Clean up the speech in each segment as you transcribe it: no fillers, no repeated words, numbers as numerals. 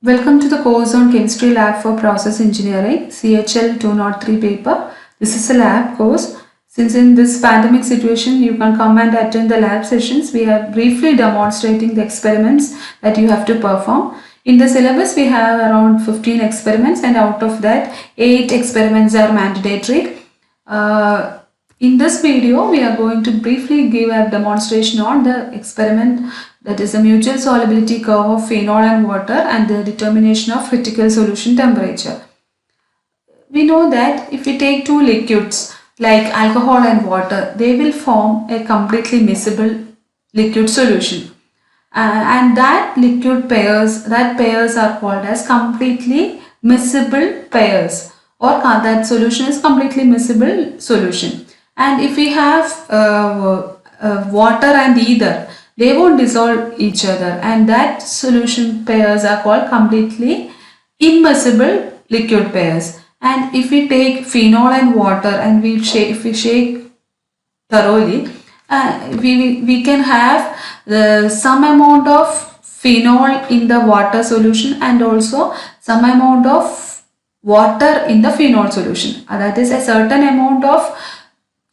Welcome to the course on Chemistry Lab for Process Engineering, CHL 203 paper. This is a lab course. Since in this pandemic situation, you can come and attend the lab sessions. We are briefly demonstrating the experiments that you have to perform. In the syllabus, we have around 15 experiments, and out of that, 8 experiments are mandatory. In this video, we are going to briefly give a demonstration on the experiment, that is the mutual solubility curve of phenol and water and the determination of critical solution temperature. We know that if we take two liquids like alcohol and water, they will form a completely miscible liquid solution. And that pairs are called as completely miscible pairs, or that solution is completely miscible solution. And if we have water and ether, they won't dissolve each other, and that solution pairs are called completely immiscible liquid pairs. And if we take phenol and water and if we shake thoroughly, we can have some amount of phenol in the water solution and also some amount of water in the phenol solution. That is, a certain amount of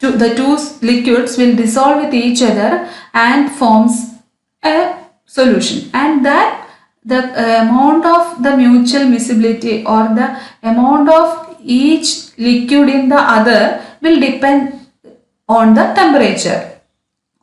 the two liquids will dissolve with each other and forms a solution, and that the amount of the mutual miscibility or the amount of each liquid in the other will depend on the temperature,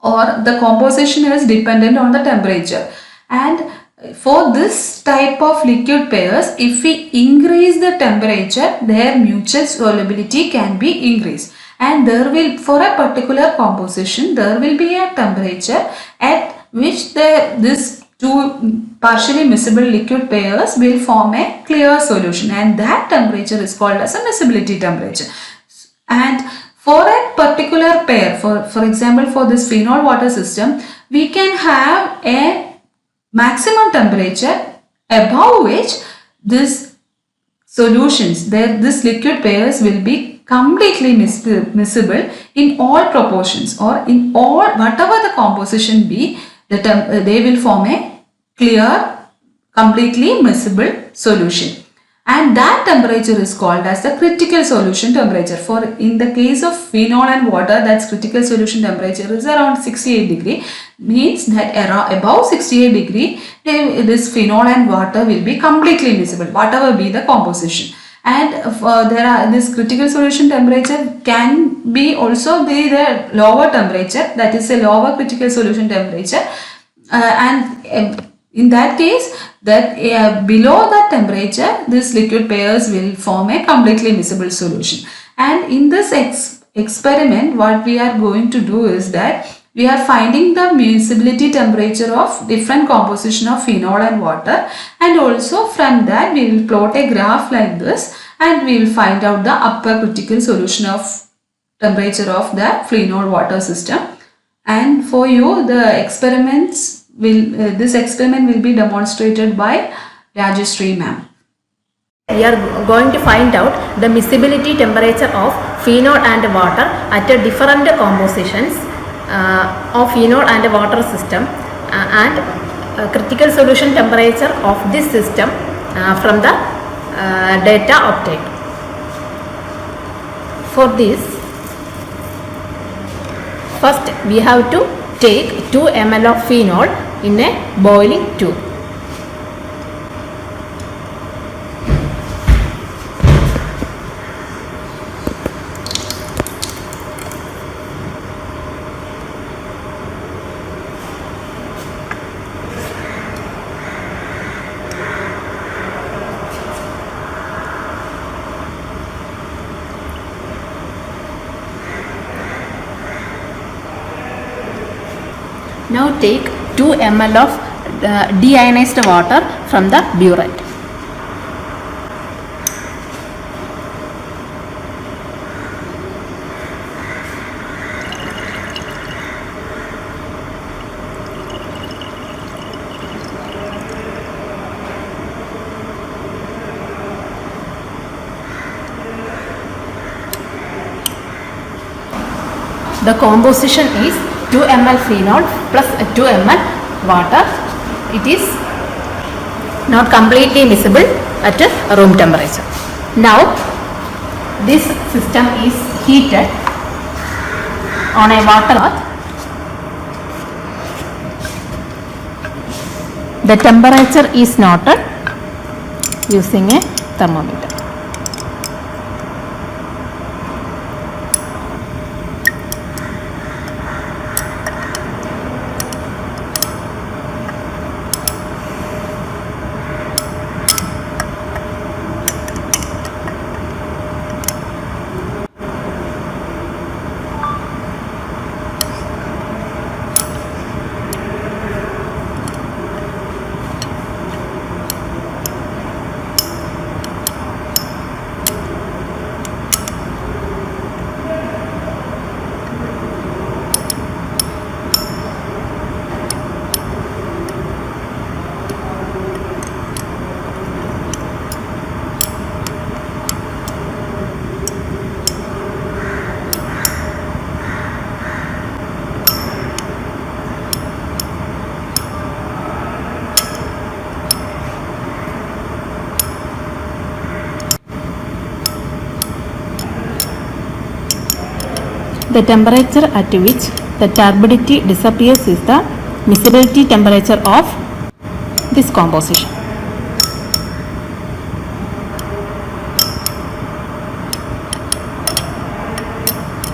or the composition is dependent on the temperature. And for this type of liquid pairs, if we increase the temperature, their mutual solubility can be increased. And there will, for a particular composition, there will be a temperature at which this two partially miscible liquid pairs will form a clear solution, and that temperature is called as a miscibility temperature. And for a particular pair, for example, for this phenol water system, we can have a maximum temperature above which this solutions, this liquid pairs will be completely miscible in all proportions, or in all whatever the composition be, they will form a clear, completely miscible solution, and that temperature is called as the critical solution temperature. For in the case of phenol and water, that's critical solution temperature is around 68 degree, means that above 68 degree this phenol and water will be completely miscible, whatever be the composition. And this critical solution temperature can be also be the lower temperature, that is a lower critical solution temperature, and in that case, that below that temperature, this liquid pairs will form a completely miscible solution. And in this experiment, what we are going to do is that we are finding the miscibility temperature of different composition of phenol and water, and also from that we will plot a graph like this, and we will find out the upper critical solution of temperature of the phenol water system. And for you, the experiments this experiment will be demonstrated by Rajeshri ma'am. We are going to find out the miscibility temperature of phenol and water at a different compositions of phenol and water system, and critical solution temperature of this system from the data obtained. For this, first we have to take 2 ml of phenol in a boiling tube. Now take 2 ml of deionized water from the burette. The composition is 2 ml phenol plus 2 ml water. It is not completely miscible at room temperature. Now this system is heated on a water bath. The temperature is noted using a thermometer. The temperature at which the turbidity disappears is the miscibility temperature of this composition.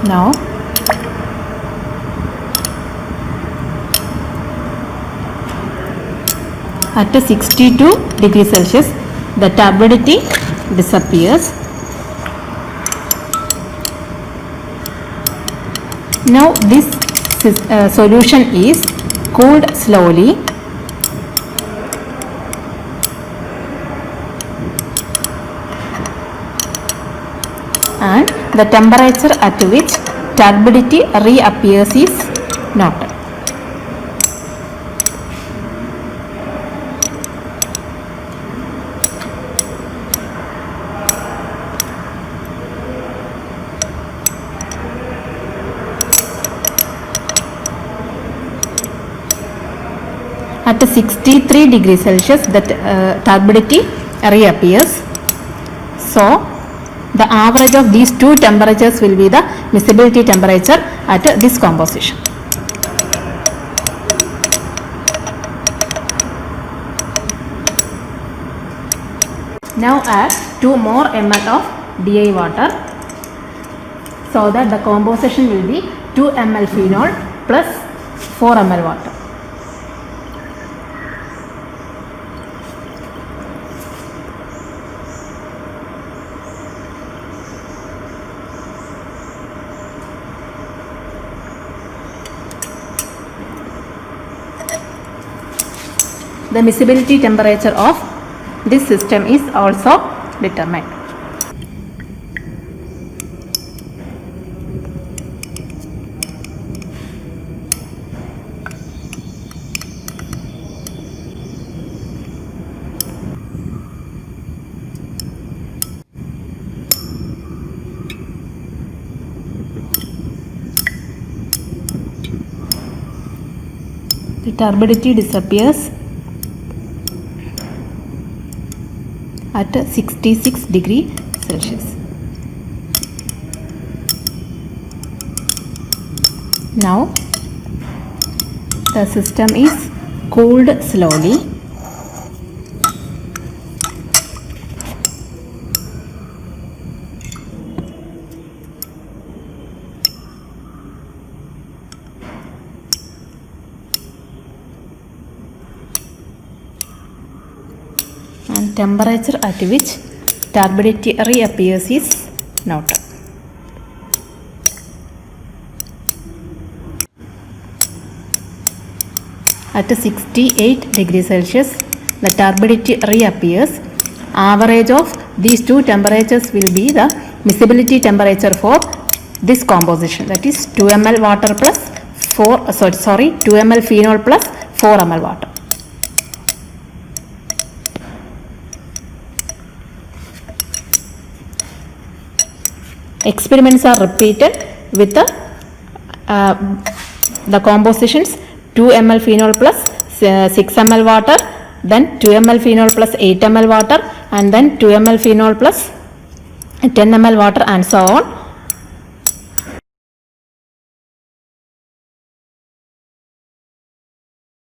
Now at 62 degrees Celsius the turbidity disappears. Now this solution is cooled slowly and the temperature at which turbidity reappears is noted. At 63 degrees Celsius the turbidity reappears. So the average of these two temperatures will be the miscibility temperature at this composition. Now add 2 more ml of DI water so that the composition will be 2 ml phenol plus 4 ml water. The miscibility temperature of this system is also determined. The turbidity disappears at 66 degrees Celsius. Now the system is cooled slowly. And temperature at which turbidity reappears is noted. At 68 degrees Celsius the turbidity reappears. Average of these two temperatures will be the miscibility temperature for this composition, that is 2 ml water plus 2 ml phenol plus 4 ml water. Experiments are repeated with the compositions 2 ml phenol plus 6 ml water then 2 ml phenol plus 8 ml water, and then 2 ml phenol plus 10 ml water, and so on.